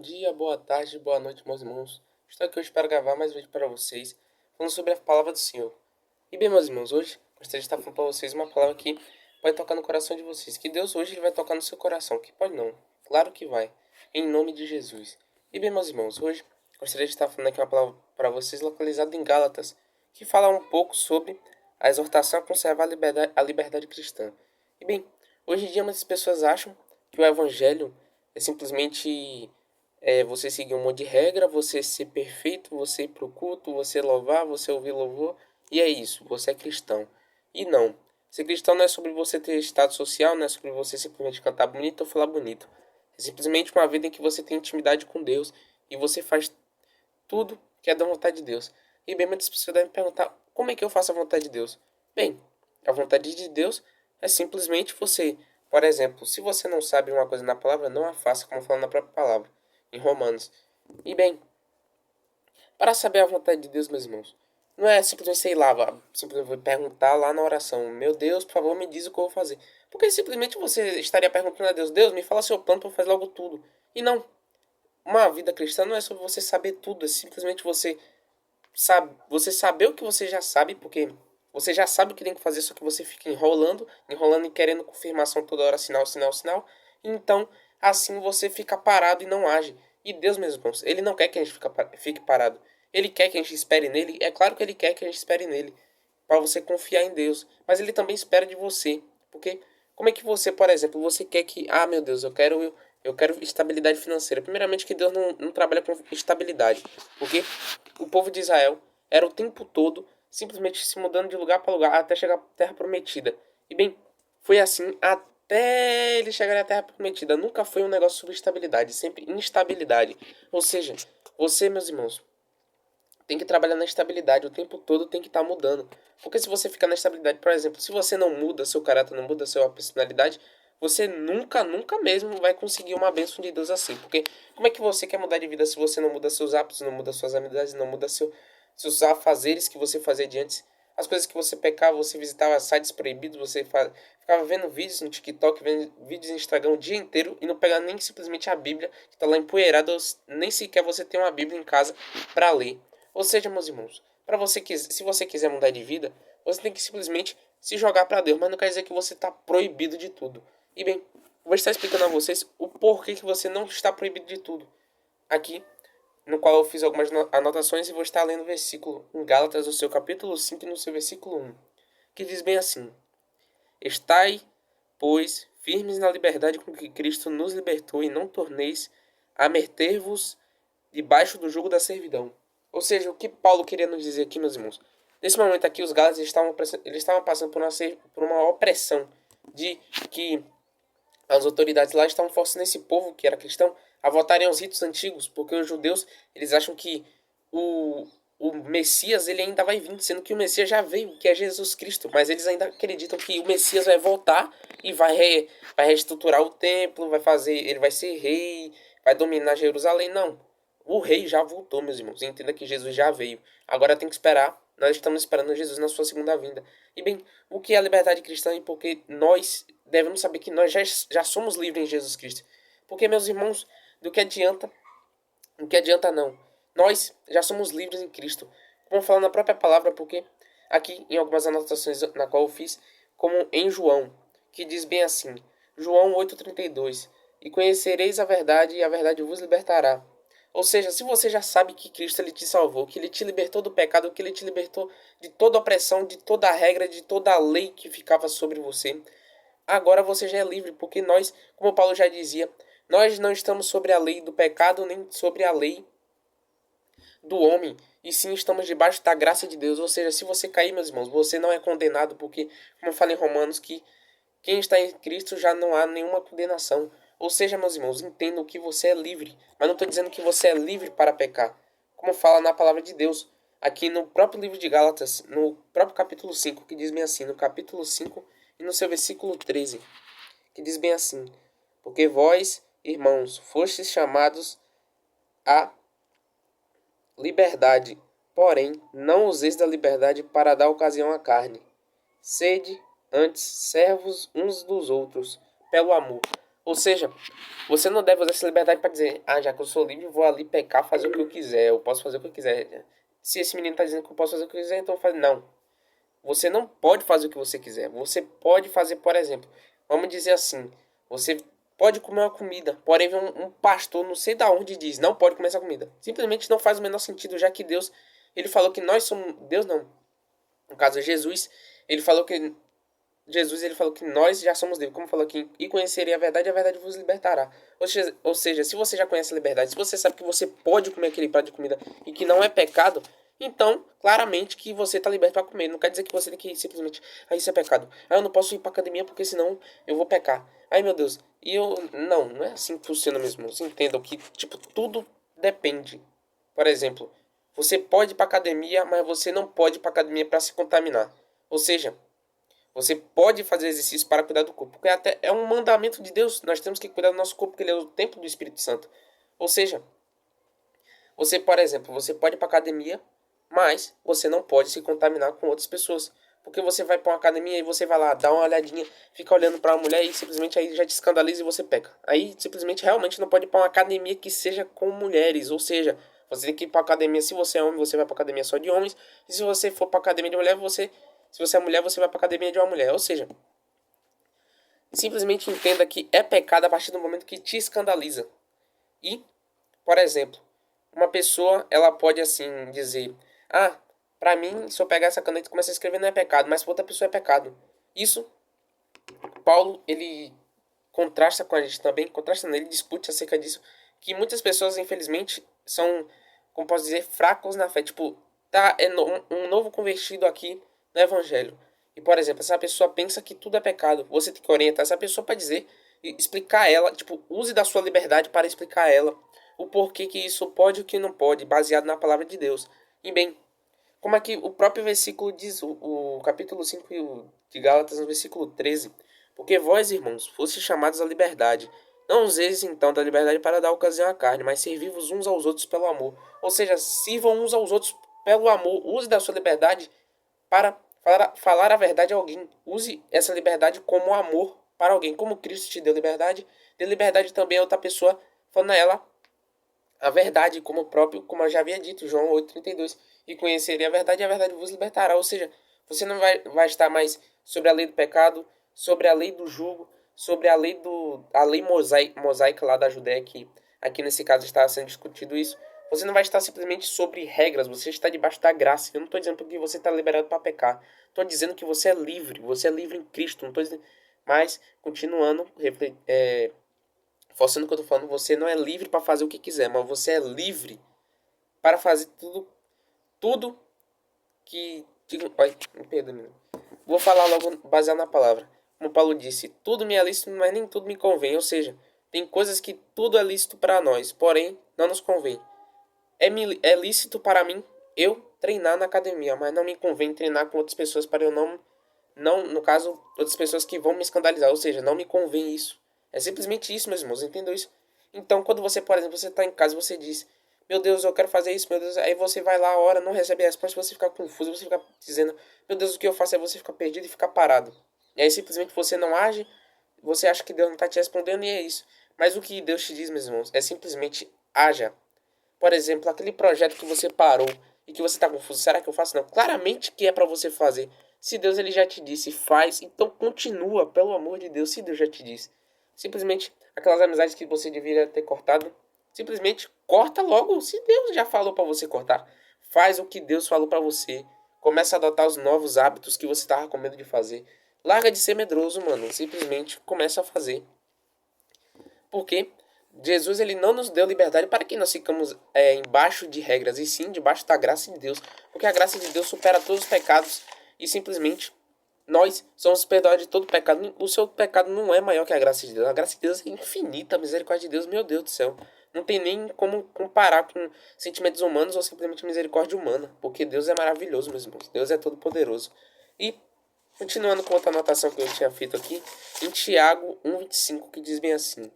dia, boa tarde, boa noite, meus irmãos. Estou aqui hoje para gravar mais um vídeo para vocês, falando sobre a palavra do Senhor. E bem, meus irmãos, hoje gostaria de estar falando para vocês uma palavra que pode tocar no coração de vocês. Que Deus hoje ele vai tocar no seu coração, que pode não, claro que vai, em nome de Jesus. E bem, meus irmãos, hoje gostaria de estar falando aqui uma palavra para vocês localizada em Gálatas, que fala um pouco sobre a exortação a conservar a liberdade cristã. E bem, hoje em dia muitas pessoas acham que o evangelho é simplesmente você seguir um monte de regra, você ser perfeito, você ir pro culto, você louvar, você ouvir louvor, e é isso, você é cristão. E não, ser cristão não é sobre você ter estado social, não é sobre você simplesmente cantar bonito ou falar bonito. É simplesmente uma vida em que você tem intimidade com Deus e você faz tudo que é da vontade de Deus. E bem, muitas pessoas devem perguntar, como é que eu faço a vontade de Deus? Bem, a vontade de Deus é simplesmente você. Por exemplo, se você não sabe uma coisa na palavra, não a faça, como fala na própria palavra, em Romanos. E bem, para saber a vontade de Deus, meus irmãos, não é simplesmente, sei lá, simplesmente perguntar lá na oração, meu Deus, por favor, me diz o que eu vou fazer. Porque simplesmente você estaria perguntando a Deus, Deus, me fala seu plano para eu fazer logo tudo. E não, uma vida cristã não é sobre você saber tudo, é simplesmente você saber o que você já sabe, porque você já sabe o que tem que fazer, só que você fica enrolando, enrolando e querendo confirmação toda hora, sinal, sinal, sinal. Então, assim você fica parado e não age. E Deus, meus irmãos, Ele não quer que a gente fique parado. Ele quer que a gente espere nele. É claro que Ele quer que a gente espere nele, para você confiar em Deus. Mas Ele também espera de você. Porque como é que você, por exemplo, você quer que, meu Deus, eu quero estabilidade financeira. Primeiramente que Deus não trabalha com estabilidade. Porque o povo de Israel era o tempo todo simplesmente se mudando de lugar para lugar até chegar à Terra Prometida. E bem, foi assim até eles chegarem à Terra Prometida. Nunca foi um negócio sobre estabilidade, sempre instabilidade. Ou seja, você, meus irmãos, tem que trabalhar na estabilidade, o tempo todo tem que estar mudando. Porque se você ficar na estabilidade, por exemplo, se você não muda seu caráter, não muda sua personalidade, você nunca, nunca mesmo vai conseguir uma bênção de Deus assim. Porque como é que você quer mudar de vida se você não muda seus hábitos, não muda suas amizades, não muda seus afazeres que você fazia de antes? As coisas que você pecava, você visitava sites proibidos, ficava vendo vídeos no TikTok, vendo vídeos no Instagram o dia inteiro e não pegava nem simplesmente a Bíblia, que está lá empoeirada, ou nem sequer você tem uma Bíblia em casa para ler. Ou seja, meus irmãos, se você quiser mudar de vida, você tem que simplesmente se jogar para Deus, mas não quer dizer que você está proibido de tudo. E bem, vou estar explicando a vocês o porquê que você não está proibido de tudo. Aqui, no qual eu fiz algumas anotações e vou estar lendo o versículo em Gálatas, no seu capítulo 5 e no seu versículo 1, que diz bem assim: Estai, pois, firmes na liberdade com que Cristo nos libertou e não torneis a meter-vos debaixo do jugo da servidão. Ou seja, o que Paulo queria nos dizer aqui, meus irmãos? Nesse momento aqui, os Gálatas eles estavam passando por uma opressão de que as autoridades lá estavam forçando esse povo, que era cristão, a voltarem aos ritos antigos, porque os judeus, eles acham que o, o Messias, ele ainda vai vir, sendo que o Messias já veio, que é Jesus Cristo, mas eles ainda acreditam que o Messias vai voltar e vai reestruturar o templo, ele vai ser rei, vai dominar Jerusalém. Não, o rei já voltou, meus irmãos. Entenda que Jesus já veio. Agora tem que esperar. Nós estamos esperando Jesus na sua segunda vinda. E bem, o que é a liberdade cristã e porque nós devemos saber que nós já somos livres em Jesus Cristo. Porque, meus irmãos, do que adianta? Do que adianta não. Nós já somos livres em Cristo. Como fala na própria palavra, porque aqui em algumas anotações na qual eu fiz, como em João, que diz bem assim, João 8,32, e conhecereis a verdade e a verdade vos libertará. Ou seja, se você já sabe que Cristo ele te salvou, que ele te libertou do pecado, que ele te libertou de toda opressão, de toda a regra, de toda a lei que ficava sobre você, agora você já é livre, porque nós, como Paulo já dizia, nós não estamos sobre a lei do pecado, nem sobre a lei do homem, e sim estamos debaixo da graça de Deus. Ou seja, se você cair, meus irmãos, você não é condenado, porque, como eu falei em Romanos, que quem está em Cristo já não há nenhuma condenação. Ou seja, meus irmãos, entendam que você é livre. Mas não estou dizendo que você é livre para pecar. Como fala na palavra de Deus. Aqui no próprio livro de Gálatas, no próprio capítulo 5, que diz bem assim, no capítulo 5 e no seu versículo 13, que diz bem assim: Porque vós, irmãos, fostes chamados à liberdade, porém não useis da liberdade para dar ocasião à carne. Sede, antes, servos uns dos outros, pelo amor. Ou seja, você não deve usar essa liberdade para dizer, ah, já que eu sou livre, vou ali pecar, fazer o que eu quiser, eu posso fazer o que eu quiser. Se esse menino tá dizendo que eu posso fazer o que eu quiser, então eu falo, não. Você não pode fazer o que você quiser. Você pode fazer, por exemplo, vamos dizer assim, você pode comer uma comida, porém vem um pastor, não sei da onde, diz, não pode comer essa comida. Simplesmente não faz o menor sentido, já que Deus, ele falou que nós somos, Deus não, no caso Jesus, ele falou que ele falou que nós já somos dele, como falou aqui, e conhecerei a verdade vos libertará. Ou seja, se você já conhece a liberdade, se você sabe que você pode comer aquele prato de comida e que não é pecado, então, claramente que você está liberto para comer. Não quer dizer que você tem que simplesmente, ah, isso é pecado. Ah, eu não posso ir para academia porque senão eu vou pecar. Ai, meu Deus. E eu, não é assim que funciona mesmo. Você entenda que, tipo, tudo depende. Por exemplo, você pode ir para academia, mas você não pode ir para academia para se contaminar. Ou seja, você pode fazer exercício para cuidar do corpo, porque até é um mandamento de Deus. Nós temos que cuidar do nosso corpo, porque ele é o templo do Espírito Santo. Ou seja, você, por exemplo, você pode ir para academia, mas você não pode se contaminar com outras pessoas. Porque você vai para uma academia e você vai lá, dá uma olhadinha, fica olhando para uma mulher e simplesmente aí já te escandaliza e você peca. Aí simplesmente realmente não pode ir para uma academia que seja com mulheres. Ou seja, você tem que ir para academia, se você é homem, você vai para academia só de homens. E se você for para academia de mulher, se você é mulher, você vai para academia de uma mulher. Ou seja, simplesmente entenda que é pecado a partir do momento que te escandaliza. E, por exemplo, uma pessoa, ela pode assim dizer: ah, pra mim, se eu pegar essa caneta e começar a escrever não é pecado, mas pra outra pessoa é pecado. Isso, Paulo, ele contrasta com a gente também, contrasta nele, discute acerca disso, que muitas pessoas, infelizmente, são, como posso dizer, fracos na fé. Tipo, tá um novo convertido aqui no evangelho. E, por exemplo, essa pessoa pensa que tudo é pecado. Você tem que orientar essa pessoa para dizer e explicar a ela, tipo, use da sua liberdade para explicar a ela o porquê que isso pode e o que não pode, baseado na palavra de Deus. E bem, como é que o próprio versículo diz, o capítulo 5 de Gálatas, no versículo 13: porque vós, irmãos, fostes chamados à liberdade. Não useis então da liberdade para dar ocasião à carne, mas servi-vos uns aos outros pelo amor. Ou seja, sirvam uns aos outros pelo amor. Use da sua liberdade para falar a verdade a alguém. Use essa liberdade como amor para alguém. Como Cristo te deu liberdade também a outra pessoa, falando a ela a verdade, como eu já havia dito, João 8,32. E conhecerei a verdade, e a verdade vos libertará. Ou seja, você não vai estar mais sobre a lei do pecado, sobre a lei do jugo, sobre a lei mosaica lá da Judéia, que aqui nesse caso está sendo discutido isso. Você não vai estar simplesmente sobre regras, você está debaixo da graça. Eu não estou dizendo que você está liberado para pecar. Estou dizendo que você é livre em Cristo. Não estou dizendo. Mas, continuando, forçando o que eu tô falando, você não é livre para fazer o que quiser, mas você é livre para fazer tudo que... Ai, me perdoe, vou falar logo baseado na palavra. Como Paulo disse, tudo me é lícito, mas nem tudo me convém. Ou seja, tem coisas que tudo é lícito para nós, porém não nos convém. É lícito para mim eu treinar na academia, mas não me convém treinar com outras pessoas para eu não, no caso, outras pessoas que vão me escandalizar. Ou seja, não me convém isso. É simplesmente isso, meus irmãos, entendeu isso? Então, quando você, por exemplo, você está em casa, você diz: meu Deus, eu quero fazer isso, meu Deus. Aí você vai lá, ora, não recebe a resposta, você fica confuso, você fica dizendo: meu Deus, o que eu faço? Aí você fica perdido e fica parado. E aí simplesmente você não age, você acha que Deus não está te respondendo e é isso. Mas o que Deus te diz, meus irmãos, é simplesmente haja. Por exemplo, aquele projeto que você parou e que você está confuso, será que eu faço? Não, claramente que é para você fazer. Se Deus ele já te disse, faz, então continua, pelo amor de Deus, se Deus já te disse. Simplesmente aquelas amizades que você deveria ter cortado, simplesmente corta logo, se Deus já falou para você cortar. Faz o que Deus falou para você. Começa a adotar os novos hábitos que você estava com medo de fazer. Larga de ser medroso, mano. Simplesmente começa a fazer. Porque Jesus ele não nos deu liberdade para que nós ficamos embaixo de regras, e sim debaixo da graça de Deus. Porque a graça de Deus supera todos os pecados e simplesmente nós somos perdoados de todo pecado. O seu pecado não é maior que a graça de Deus. A graça de Deus é infinita, a misericórdia de Deus, meu Deus do céu. Não tem nem como comparar com sentimentos humanos ou simplesmente misericórdia humana. Porque Deus é maravilhoso, meus irmãos. Deus é todo poderoso. E, continuando com outra anotação que eu tinha feito aqui, em Tiago 1,25, que diz bem assim: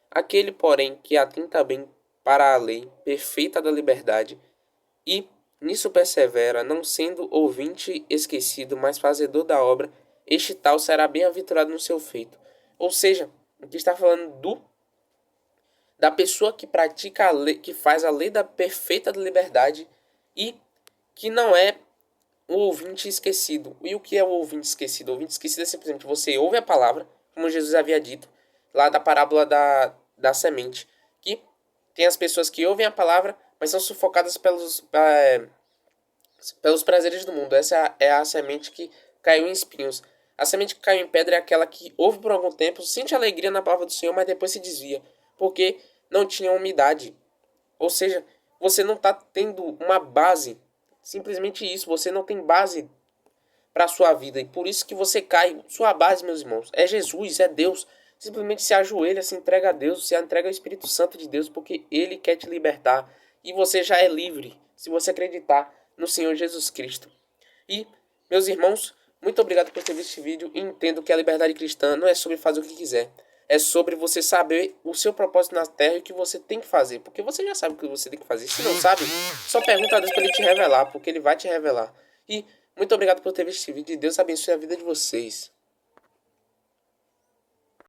aquele, porém, que atenta bem para a lei perfeita da liberdade, e nisso persevera, não sendo ouvinte esquecido, mas fazedor da obra, este tal será bem-aventurado no seu feito. Ou seja, Aqui está falando da pessoa que pratica a lei, que faz a lei da perfeita liberdade e que não é o ouvinte esquecido. E o que é o ouvinte esquecido? O ouvinte esquecido é simplesmente você ouve a palavra, como Jesus havia dito, lá da parábola da semente, que tem as pessoas que ouvem a palavra, mas são sufocadas pelos prazeres do mundo. Essa é a semente que caiu em espinhos. A semente que caiu em pedra é aquela que ouve por algum tempo, sente alegria na palavra do Senhor, mas depois se desvia, porque não tinha umidade. Ou seja, você não está tendo uma base. Simplesmente isso, você não tem base para a sua vida. E por isso que você cai. Sua base, meus irmãos, é Jesus, é Deus. Simplesmente se ajoelha, se entrega a Deus, se entrega ao Espírito Santo de Deus, porque Ele quer te libertar. E você já é livre, se você acreditar no Senhor Jesus Cristo. E, meus irmãos, muito obrigado por ter visto este vídeo. E entendo que a liberdade cristã não é sobre fazer o que quiser. É sobre você saber o seu propósito na terra e o que você tem que fazer. Porque você já sabe o que você tem que fazer. Se não sabe, só pergunta a Deus para Ele te revelar, porque Ele vai te revelar. E muito obrigado por ter visto esse vídeo e Deus abençoe a vida de vocês.